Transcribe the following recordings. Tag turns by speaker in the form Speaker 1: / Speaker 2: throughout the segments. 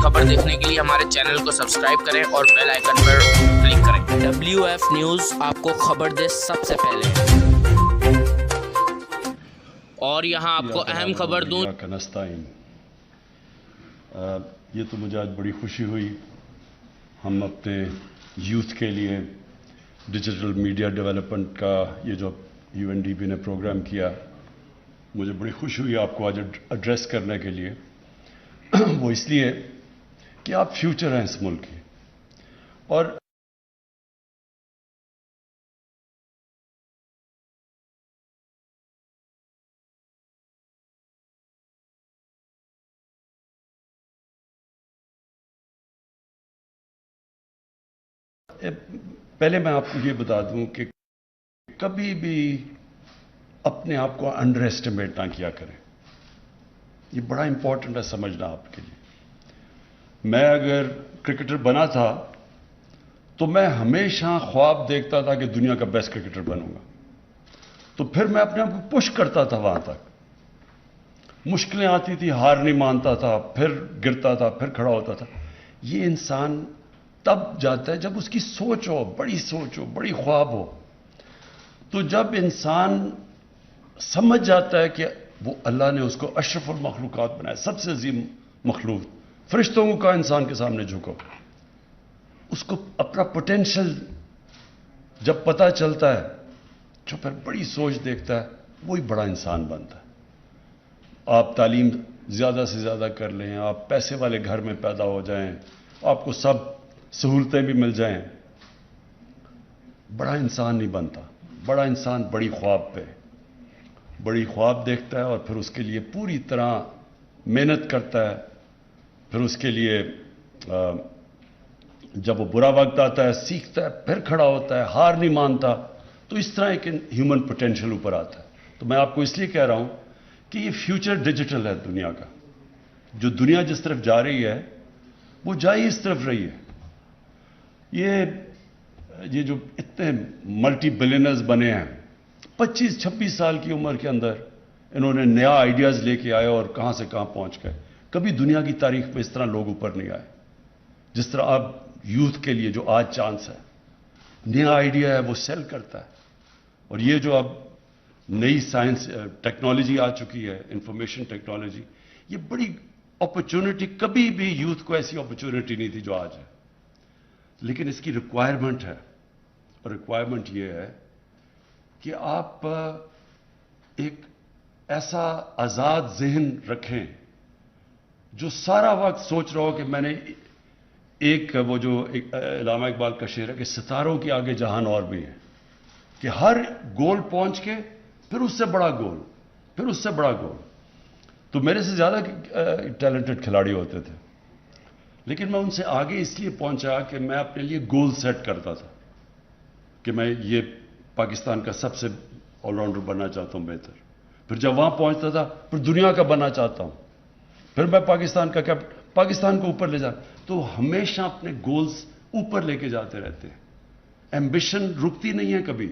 Speaker 1: خبر دیکھنے کے لیے ہمارے چینل کو سبسکرائب کریں اور بیل آئیکن پر کلک کریں۔ WF نیوز آپ کو خبر دے سب سے پہلے، اور یہاں آپ کو اہم خبر دوں۔
Speaker 2: یہ تو مجھے آج بڑی خوشی ہوئی، ہم اپنے یوتھ کے لیے ڈیجیٹل میڈیا ڈیولپمنٹ کا یہ جو UNDP نے پروگرام کیا، مجھے بڑی خوشی ہوئی آپ کو آج ایڈریس کرنے کے لیے۔ وہ اس لیے کہ آپ فیوچر ہیں اس ملک کی، اور پہلے میں آپ کو یہ بتا دوں کہ کبھی بھی اپنے آپ کو انڈر ایسٹیمیٹ نہ کیا کریں، یہ بڑا امپورٹنٹ ہے سمجھنا آپ کے لیے۔ میں اگر کرکٹر بنا تھا تو میں ہمیشہ خواب دیکھتا تھا کہ دنیا کا بیسٹ کرکٹر بنوں گا، تو پھر میں اپنے آپ کو پش کرتا تھا وہاں تک، مشکلیں آتی تھی، ہار نہیں مانتا تھا، پھر گرتا تھا، پھر کھڑا ہوتا تھا۔ یہ انسان تب جاتا ہے جب اس کی سوچ ہو، بڑی خواب ہو۔ تو جب انسان سمجھ جاتا ہے کہ وہ اللہ نے اس کو اشرف المخلوقات بنایا، سب سے عظیم مخلوق، فرشتوں کو کہا انسان کے سامنے جھکو، اس کو اپنا پوٹینشل جب پتہ چلتا ہے، جو پھر بڑی سوچ دیکھتا ہے، وہی بڑا انسان بنتا ہے۔ آپ تعلیم زیادہ سے زیادہ کر لیں، آپ پیسے والے گھر میں پیدا ہو جائیں، آپ کو سب سہولتیں بھی مل جائیں، بڑا انسان نہیں بنتا۔ بڑا انسان بڑی خواب دیکھتا ہے، اور پھر اس کے لیے پوری طرح محنت کرتا ہے، پھر اس کے لیے جب وہ برا وقت آتا ہے سیکھتا ہے، پھر کھڑا ہوتا ہے، ہار نہیں مانتا، تو اس طرح ایک ہیومن پوٹینشل اوپر آتا ہے۔ تو میں آپ کو اس لیے کہہ رہا ہوں کہ یہ فیوچر ڈیجیٹل ہے دنیا کا، جو دنیا جس طرف جا رہی ہے وہ جا ہی اس طرف رہی ہے۔ یہ جو اتنے ملٹی بلینرز بنے ہیں، 25-26 سال کی عمر کے اندر انہوں نے نیا آئیڈیاز لے کے آئے اور کہاں سے کہاں پہنچ گئے۔ کبھی دنیا کی تاریخ میں اس طرح لوگ اوپر نہیں آئے جس طرح اب یوتھ کے لیے جو آج چانس ہے، نیا آئیڈیا ہے وہ سیل کرتا ہے۔ اور یہ جو اب نئی سائنس ٹیکنالوجی آ چکی ہے، انفارمیشن ٹیکنالوجی، یہ بڑی اپرچونٹی، کبھی بھی یوتھ کو ایسی اپرچونٹی نہیں تھی جو آج ہے، لیکن اس کی ریکوائرمنٹ ہے۔ اور ریکوائرمنٹ یہ ہے کہ آپ ایک ایسا آزاد ذہن رکھیں جو سارا وقت سوچ رہا ہو کہ میں نے وہ جو علامہ اقبال کا شعر ہے کہ ستاروں کے آگے جہان اور بھی ہے، کہ ہر گول پہنچ کے پھر اس سے بڑا گول، پھر اس سے بڑا گول۔ تو میرے سے زیادہ ٹیلنٹڈ کھلاڑی ہوتے تھے، لیکن میں ان سے آگے اس لیے پہنچا کہ میں اپنے لیے گول سیٹ کرتا تھا کہ میں یہ پاکستان کا سب سے آل راؤنڈر بننا چاہتا ہوں بہتر، پھر جب وہاں پہنچتا تھا پھر دنیا کا بننا چاہتا ہوں، پھر میں پاکستان کو اوپر لے جا۔ تو ہمیشہ اپنے گولز اوپر لے کے جاتے رہتے ہیں، ایمبیشن رکتی نہیں ہے کبھی،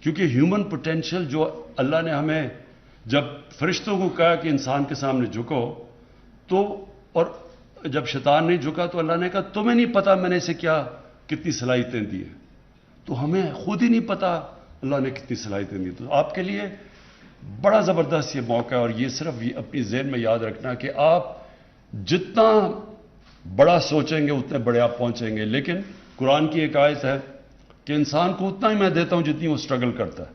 Speaker 2: کیونکہ ہیومن پوٹینشل جو اللہ نے ہمیں، جب فرشتوں کو کہا کہ انسان کے سامنے جھکو، تو اور جب شیطان نہیں جھکا تو اللہ نے کہا تمہیں نہیں پتا میں نے اسے کتنی صلاحیتیں دی ہیں، تو ہمیں خود ہی نہیں پتا اللہ نے کتنی صلاحیتیں دی۔ تو آپ کے لیے بڑا زبردست یہ موقع ہے، اور یہ صرف اپنی ذہن میں یاد رکھنا کہ آپ جتنا بڑا سوچیں گے اتنے بڑے آپ پہنچیں گے۔ لیکن قرآن کی ایک آیت ہے کہ انسان کو اتنا ہی میں دیتا ہوں جتنی وہ سٹرگل کرتا ہے،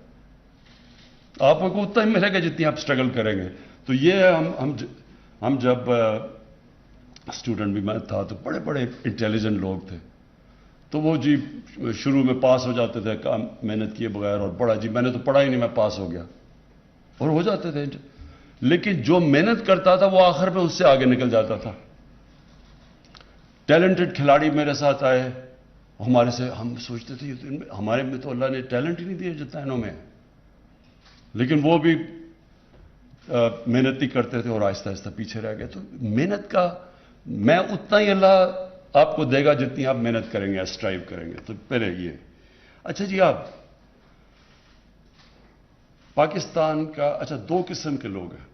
Speaker 2: آپ کو اتنا ہی ملے گا جتنی آپ سٹرگل کریں گے۔ تو یہ ہم جب اسٹوڈنٹ بھی میں تھا تو بڑے انٹیلیجنٹ لوگ تھے، تو وہ جی شروع میں پاس ہو جاتے تھے کام محنت کیے بغیر، اور بڑا جی میں نے تو پڑھا ہی نہیں، میں پاس ہو گیا، اور ہو جاتے تھے۔ لیکن جو محنت کرتا تھا وہ آخر میں اس سے آگے نکل جاتا تھا۔ ٹیلنٹڈ کھلاڑی میرے ساتھ آئے، ہم سوچتے تھے ہمارے میں تو اللہ نے ٹیلنٹ ہی نہیں دیا جتنا انہوں میں، لیکن وہ بھی محنت ہی کرتے تھے اور آہستہ آہستہ پیچھے رہ گئے۔ تو محنت کا میں اتنا ہی اللہ آپ کو دے گا جتنی آپ محنت کریں گے، اسٹرائیو کریں گے۔ تو پہلے یہ اچھا جی، آپ پاکستان کا دو قسم کے لوگ ہیں،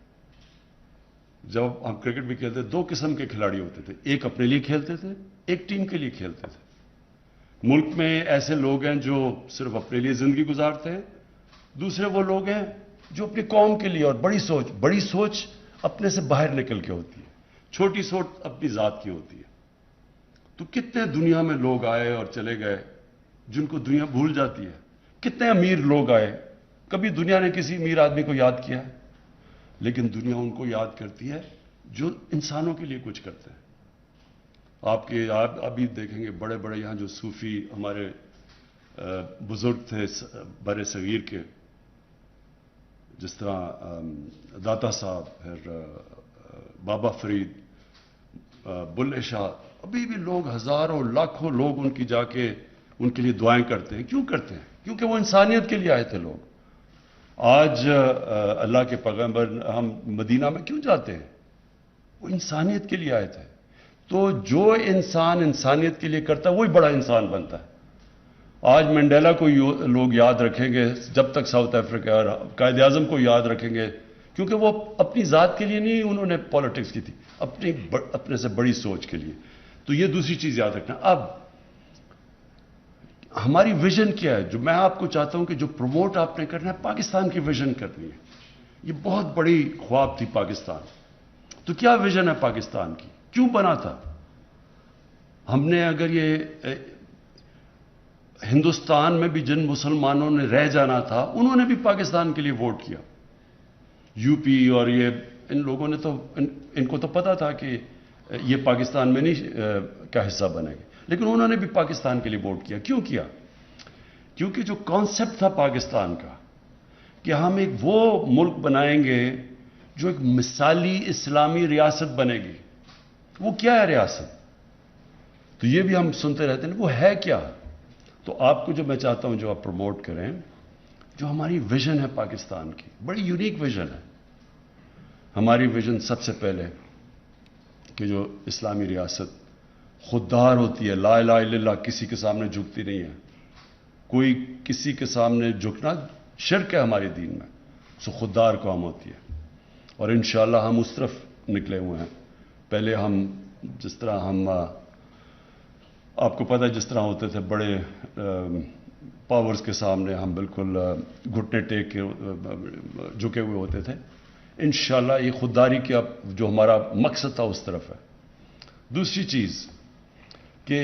Speaker 2: جب ہم کرکٹ بھی کھیلتے دو قسم کے کھلاڑی ہوتے تھے, ایک اپنے لیے کھیلتے تھے, ایک ٹیم کے لیے کھیلتے تھے. ملک میں ایسے لوگ ہیں جو صرف اپنے لیے زندگی گزارتے ہیں, دوسرے وہ لوگ ہیں جو اپنی قوم کے لیے, اور بڑی سوچ اپنے سے باہر نکل کے ہوتی ہے, چھوٹی سوچ اپنی ذات کی ہوتی ہے. تو کتنے دنیا میں لوگ آئے اور چلے گئے جن کو دنیا بھول جاتی ہے. کتنے امیر لوگ آئے, کبھی دنیا نے کسی امیر آدمی کو یاد کیا ہے؟ لیکن دنیا ان کو یاد کرتی ہے جو انسانوں کے لیے کچھ کرتے ہیں. آپ ابھی دیکھیں گے بڑے بڑے یہاں جو صوفی ہمارے بزرگ تھے بر صغیر کے, جس طرح داتا صاحب, پھر بابا فرید, بلے شاہ, ابھی بھی لوگ ہزاروں لاکھوں لوگ ان کی جا کے ان کے لیے دعائیں کرتے ہیں. کیوں کرتے ہیں؟ کیونکہ وہ انسانیت کے لیے آئے تھے لوگ. آج اللہ کے پیغمبر ہم مدینہ میں کیوں جاتے ہیں؟ وہ انسانیت کے لیے آئے تھے. تو جو انسان انسانیت کے لیے کرتا ہے وہی بڑا انسان بنتا ہے. آج منڈیلا کو لوگ یاد رکھیں گے جب تک ساؤتھ افریقہ, اور قائد اعظم کو یاد رکھیں گے کیونکہ وہ اپنی ذات کے لیے نہیں انہوں نے پالیٹکس کی تھی, اپنے سے بڑی سوچ کے لیے. تو یہ دوسری چیز یاد رکھنا. اب ہماری ویژن کیا ہے؟ جو میں آپ کو چاہتا ہوں کہ جو پروموٹ آپ نے کرنا ہے, پاکستان کی ویژن کرنی ہے. یہ بہت بڑی خواب تھی پاکستان. تو کیا ویژن ہے پاکستان کی؟ کیوں بنا تھا؟ ہم نے اگر یہ ہندوستان میں بھی جن مسلمانوں نے رہ جانا تھا انہوں نے بھی پاکستان کے لیے ووٹ کیا. یو پی اور یہ ان لوگوں نے تو ان کو تو پتا تھا کہ یہ پاکستان میں نہیں کا حصہ بنے گا, لیکن انہوں نے بھی پاکستان کے لیے ووٹ کیا. کیوں کیا؟ کیونکہ جو کانسیپٹ تھا پاکستان کا کہ ہم ایک وہ ملک بنائیں گے جو ایک مثالی اسلامی ریاست بنے گی. وہ کیا ہے ریاست؟ تو یہ بھی ہم سنتے رہتے ہیں, وہ ہے کیا؟ تو آپ کو جو میں چاہتا ہوں جو آپ پروموٹ کریں, جو ہماری ویژن ہے پاکستان کی, بڑی یونیک ویژن ہے. ہماری ویژن سب سے پہلے کہ جو اسلامی ریاست خوددار ہوتی ہے, لا الہ الا اللہ, کسی کے سامنے جھکتی نہیں ہے. کوئی کسی کے سامنے جھکنا شرک ہے ہمارے دین میں. سو خوددار قوم ہوتی ہے, اور انشاءاللہ ہم اس طرف نکلے ہوئے ہیں. پہلے ہم جس طرح ہم آپ کو پتہ ہے جس طرح ہوتے تھے بڑے پاورز کے سامنے ہم بالکل گھٹنے ٹیک کے جھکے ہوئے ہوتے تھے. انشاءاللہ یہ خودداری کا جو ہمارا مقصد تھا اس طرف ہے. دوسری چیز کہ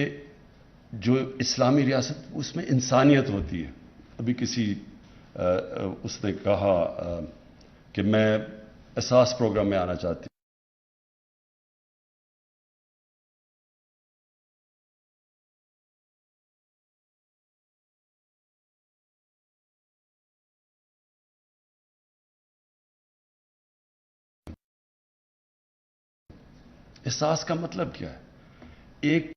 Speaker 2: جو اسلامی ریاست اس میں انسانیت ہوتی ہے. ابھی کسی اس نے کہا کہ میں احساس پروگرام میں آنا چاہتی ہوں. احساس کا مطلب کیا ہے؟ ایک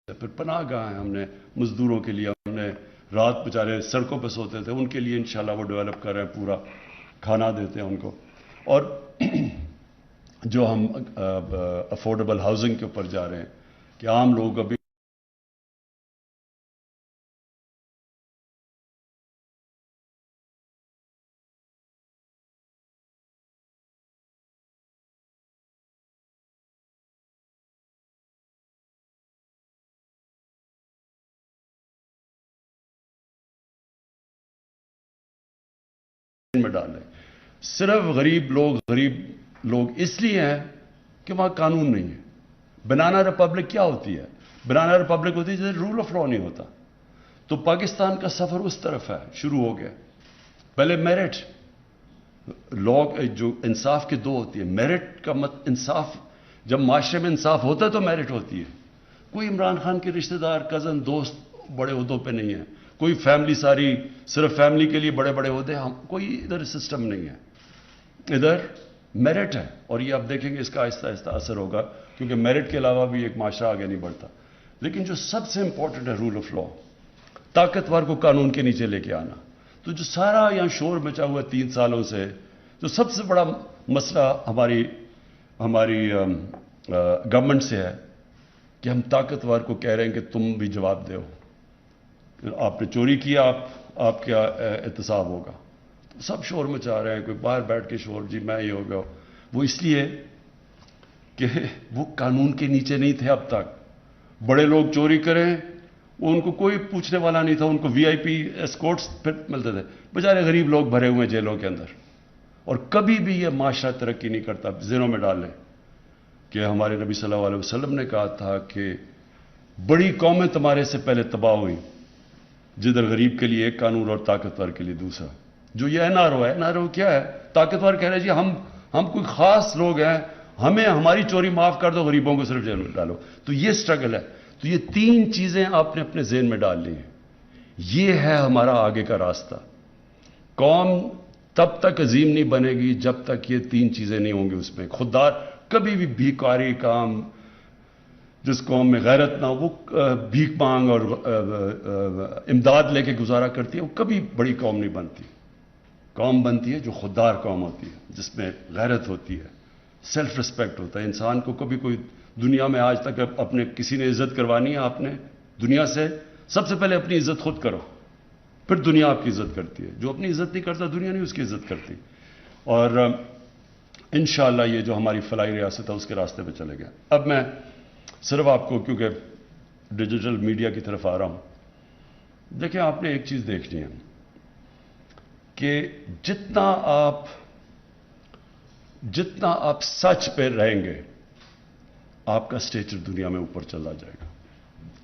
Speaker 2: پھر پناہ گاہ ہیں, ہم نے مزدوروں کے لیے, ہم نے رات بیچارے سڑکوں پہ سوتے تھے ان کے لیے انشاءاللہ وہ ڈیولپ کر رہے ہیں, پورا کھانا دیتے ہیں ان کو. اور جو ہم افورڈیبل ہاؤسنگ کے اوپر جا رہے ہیں کہ عام لوگ ابھی में डाल लें। सिर्फ गरीब लोग इसलिए हैं कि वहां कानून नहीं है। बनाना रिपब्लिक क्या होती है? बनाना रिपब्लिक होती है जैसे रूल ऑफ लॉ नहीं होता। तो पाकिस्तान का सफर उस तरफ है, शुरू हो गया। पहले मेरिट लॉ, जो इंसाफ के दो होती है। मेरिट का मत इंसाफ, जब माशरे में इंसाफ होता है तो मेरिट होती है। कोई इमरान खान के रिश्तेदार, कजन, दोस्त बड़े ओहदों पे नहीं है। कोई फैमिली सारी सिर्फ फैमिली के लिए बड़े बड़े ओहदे, हम कोई इधर सिस्टम नहीं है। इधर मेरिट है, और ये आप देखेंगे इसका आहिस्ता आहिस्ता असर होगा, क्योंकि मेरिट के अलावा भी एक माशरा आगे नहीं बढ़ता। लेकिन जो सबसे इंपॉर्टेंट है रूल ऑफ लॉ, ताकतवर को कानून के नीचे लेके आना। तो जो सारा यहां शोर मचा हुआ 3 सालों से, जो सबसे बड़ा मसला हमारी गवर्नमेंट से है कि हम ताकतवर को कह रहे हैं कि तुम भी जवाब दो, आपने चोरी किया, आप क्या एहतसाब होगा। तो सब शोर मचा रहे हैं, कोई बाहर बैठ के शोर, जी मैं ये हो गया। वो इसलिए कि वो कानून के नीचे नहीं थे अब तक। बड़े लोग चोरी करें, उनको कोई पूछने वाला नहीं था, उनको वीआईपी एस्कॉर्ट्स फिर मिलते थे। बेचारे गरीब लोग भरे हुए जेलों के अंदर। और कभी भी ये माशरा तरक्की नहीं करता। ज़हनों में डाल लें कि हमारे नबी सल्लल्लाहु अलैहि वसल्लम ने कहा था कि बड़ी कौमें तुम्हारे से पहले तबाह हुई, जिधर गरीब के लिए एक कानून और ताकतवर के लिए दूसरा। जो ये एनआरओ है, एनआरओ क्या है? ताकतवर कह रहे हैं जी हम कोई खास लोग हैं, हमें हमारी चोरी माफ कर दो, गरीबों को सिर्फ जेल में डालो। तो ये स्ट्रगल है। तो ये 3 चीजें आपने अपने ज़हन में डाल ली हैं। ये है हमारा आगे का रास्ता। कौम तब तक अजीम नहीं बनेगी जब तक ये 3 चीजें नहीं होंगी उसमें। खुददार कभी भी भीखारी काम, जिस कौम में गैरत ना हो, वो भीख मांग और इमदाद लेके गुजारा करती है, वो कभी बड़ी कौम नहीं बनती। कौम बनती है जो खुददार कौम होती है, जिसमें गैरत होती है, सेल्फ रिस्पेक्ट होता है। इंसान को कभी कोई दुनिया में आज तक अपने किसी ने इज्जत करवानी है आपने दुनिया से, सबसे पहले अपनी इज्जत खुद करो, फिर दुनिया आपकी इज्जत करती है। जो अपनी इज्जत नहीं करता, दुनिया नहीं उसकी इज्जत करती। और इंशाअल्लाह ये जो हमारी फलाई रियासत है उसके रास्ते पे चले गए। अब मैं सिर्फ आपको, क्योंकि डिजिटल मीडिया की तरफ आ रहा हूं, देखिए आपने एक चीज देखनी है कि जितना आप सच पे रहेंगे, आपका स्टेचर दुनिया में ऊपर चला जाएगा।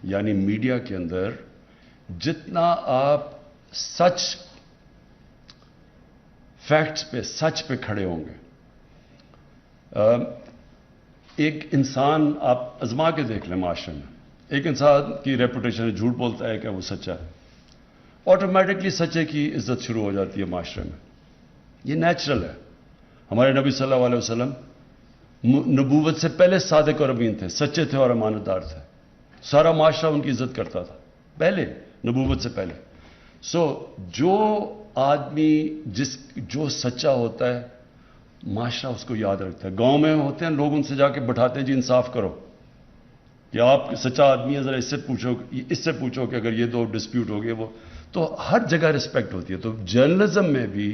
Speaker 2: यानी मीडिया के अंदर जितना आप फैक्ट्स पे, सच पे खड़े होंगे। एक इंसान, आप आजमा के देख लें माशरे में, एक इंसान की रेपुटेशन है, झूठ बोलता है कि वो सच्चा है, ऑटोमेटिकली सच्चे की इज्जत शुरू हो जाती है माशरे में। ये नेचुरल है। हमारे नबी सल्लल्लाहु अलैहि वसल्लम नबूवत से पहले सादिक और अमीन थे, सच्चे थे और अमानतदार थे। सारा माशरा उनकी इज्जत करता था पहले, नबूवत से पहले। जो आदमी जो सच्चा होता है, माशरा उसको याद रखता है। गांव में होते हैं लोग, उनसे जाके बैठाते हैं, जी इंसाफ करो कि आप सच्चा आदमी है, जरा इससे पूछो कि अगर ये 2 डिस्प्यूट हो गए, वो तो हर जगह रिस्पेक्ट होती है। तो जर्नलिज्म में भी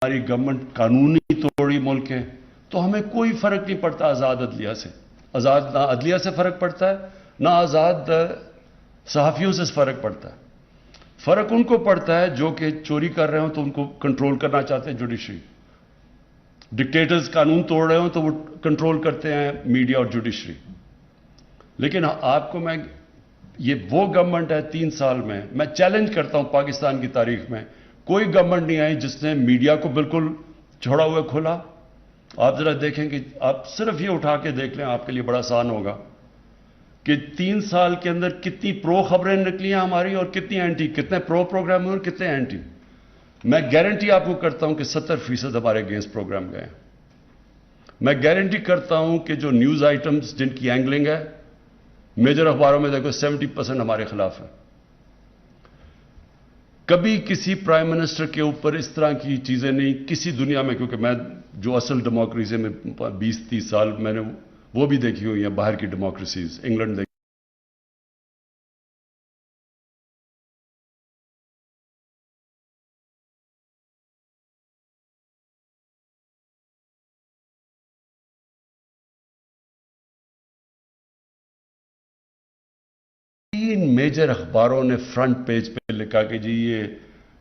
Speaker 2: हमारी गवर्नमेंट कानूनी तोड़ी मुल्क है, तो हमें कोई फर्क नहीं पड़ता आजाद अदलिया से। आजाद ना अदलिया से फर्क पड़ता है, ना आजाद सहाफियों से फर्क पड़ता है। फर्क उनको पड़ता है जो कि चोरी कर रहे हो तो उनको कंट्रोल करना चाहते हैं जुडिशरी। डिक्टेटर्स कानून तोड़ रहे हो तो वो कंट्रोल करते हैं मीडिया और जुडिशरी। लेकिन आपको ये वो गवर्नमेंट है 3 साल में, मैं चैलेंज करता हूं पाकिस्तान की तारीख में कोई गवर्नमेंट नहीं आई जिसने मीडिया को बिल्कुल छोड़ा हुआ खोला। आप जरा देखें कि आप सिर्फ ये उठा के देख लें, आपके लिए बड़ा आसान होगा कि 3 साल के अंदर कितनी प्रो खबरें निकली हैं हमारी और कितनी एंटी, कितने प्रो प्रोग्राम हुए और कितने एंटी। मैं गारंटी आपको करता हूं कि 70% हमारे अगेंस्ट प्रोग्राम गए। मैं गारंटी करता हूं कि जो न्यूज आइटम्स जिनकी एंगलिंग है मेजर अखबारों में देखो 70% हमारे खिलाफ है। कभी किसी प्राइम मिनिस्टर के ऊपर इस तरह की चीजें नहीं किसी दुनिया में, क्योंकि मैं जो असल डेमोक्रेसी में 20-30 साल मैंने वो भी देखी हुई है, बाहर की डेमोक्रेसीज, इंग्लैंड देखी। तीन मेजर अखबारों ने फ्रंट पेज पे लिखा कि जी ये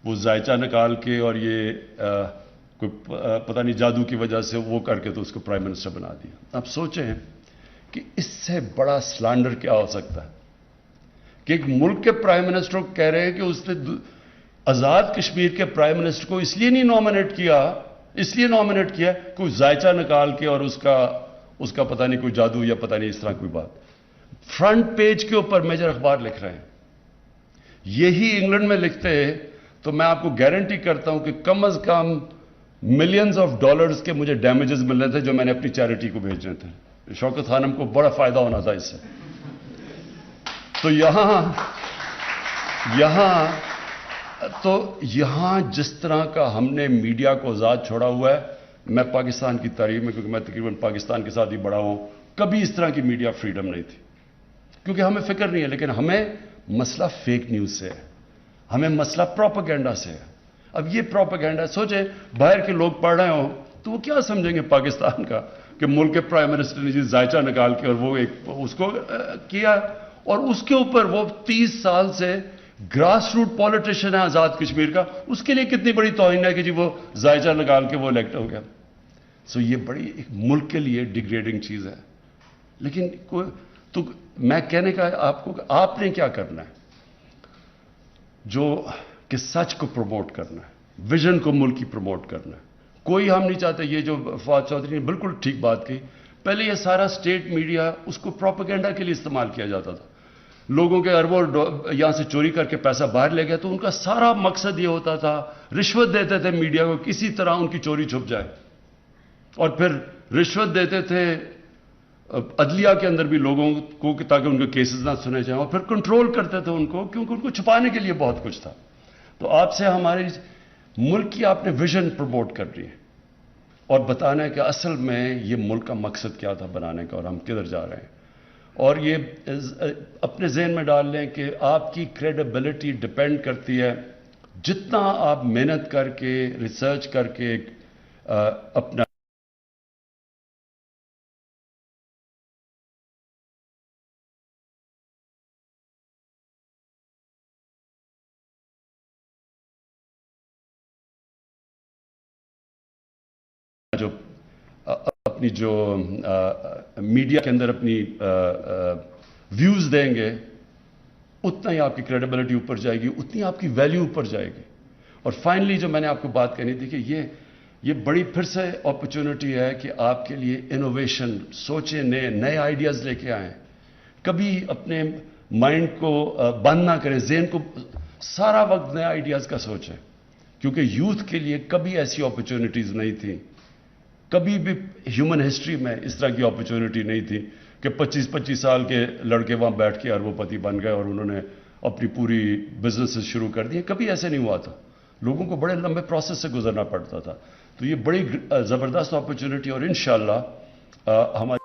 Speaker 2: वो जायचा निकाल के और ये कोई पता नहीं जादू की वजह से वो करके तो उसको प्राइम मिनिस्टर बना दिया। अब सोचें कि इससे बड़ा स्लैंडर क्या हो सकता है कि एक मुल्क के प्राइम मिनिस्टर को कह रहे हैं कि उसने आजाद कश्मीर के प्राइम मिनिस्टर को इसलिए नहीं नॉमिनेट किया कोई जायचा निकाल के और उसका पता नहीं कोई जादू या पता नहीं इस तरह कोई बात। फ्रंट पेज के ऊपर मेजर अखबार लिख रहे हैं। यही इंग्लैंड में लिखते हैं तो मैं आपको गारंटी करता हूं कि कम से कम मिलियंस ऑफ डॉलर्स के मुझे डैमेजेस मिलने थे जो मैंने अपनी चैरिटी को भेजने थे। शौकत खानम को बड़ा फायदा होना था इससे। तो यहां जिस तरह का हमने मीडिया को आजाद छोड़ा हुआ है, मैं पाकिस्तान की तारीफ में, क्योंकि मैं तकरीबन पाकिस्तान के साथ ही बड़ा हूं, कभी इस तरह की मीडिया फ्रीडम नहीं थी, क्योंकि हमें फिक्र नहीं है। लेकिन हमें मसला फेक न्यूज से है, हमें मसला प्रोपेगेंडा से है। अब ये प्रोपेगेंडा सोचे बाहर के लोग पढ़ रहे हो तो वो क्या समझेंगे पाकिस्तान का कि मुल्क के प्राइम मिनिस्टर ने जी जायचा निकाल के और वो एक उसको किया, और उसके ऊपर वो 30 साल से ग्रास रूट पॉलिटिशियन है आजाद कश्मीर का, उसके लिए कितनी बड़ी तौहीन है कि जी वो जायचा निकाल के वो इलेक्ट हो गया। सो ये बड़ी एक मुल्क के लिए डिग्रेडिंग चीज है। लेकिन कोई तो मैं कहने का आपको आपने क्या करना है, जो कि सच को प्रमोट करना है, विजन को मुल्क की प्रमोट करना है। कोई हम नहीं चाहते, ये जो फवाद चौधरी ने बिल्कुल ठीक बात की, पहले ये सारा स्टेट मीडिया उसको प्रोपेगेंडा के लिए इस्तेमाल किया जाता था। लोगों के अरबों यहां से चोरी करके पैसा बाहर ले गया तो उनका सारा मकसद ये होता था, रिश्वत देते थे मीडिया को, किसी तरह उनकी चोरी छुप जाए, और फिर रिश्वत देते थे अदलिया के अंदर भी लोगों को ताकि उनके केसेस ना सुने जाएं, और फिर कंट्रोल करते थे उनको, क्योंकि उनको छुपाने के लिए बहुत कुछ था। तो आपसे हमारे मुल्क की आपने विजन प्रमोट कर रही है और बताना है कि असल में ये मुल्क का मकसद क्या था बनाने का और हम किधर जा रहे हैं। और ये अपने जहन में डाल लें कि आपकी क्रेडिबिलिटी डिपेंड करती है जितना आप मेहनत करके रिसर्च करके अपना जो अपनी जो मीडिया के अंदर अपनी व्यूज देंगे, उतना ही आपकी क्रेडिबिलिटी ऊपर जाएगी, उतनी आपकी वैल्यू ऊपर जाएगी। और फाइनली जो मैंने आपको बात कहनी थी कि ये बड़ी फिर से अपॉर्चुनिटी है कि आपके लिए इनोवेशन सोचें, नए आइडियाज लेके आएं। कभी अपने माइंड को बंद ना करें, ज़हन को सारा वक्त नए आइडियाज का सोचें, क्योंकि यूथ के लिए कभी ऐसी अपॉर्चुनिटीज नहीं थी, कभी भी ह्यूमन हिस्ट्री में इस तरह की अपॉर्चुनिटी नहीं थी कि 25-25 साल के लड़के वहां बैठ के अरबोपति बन गए और उन्होंने अपनी पूरी बिजनेसेस शुरू कर दिए। कभी ऐसे नहीं हुआ था, लोगों को बड़े लंबे प्रोसेस से गुजरना पड़ता था। तो ये बड़ी जबरदस्त अपॉर्चुनिटी और इंशाअल्लाह हमारी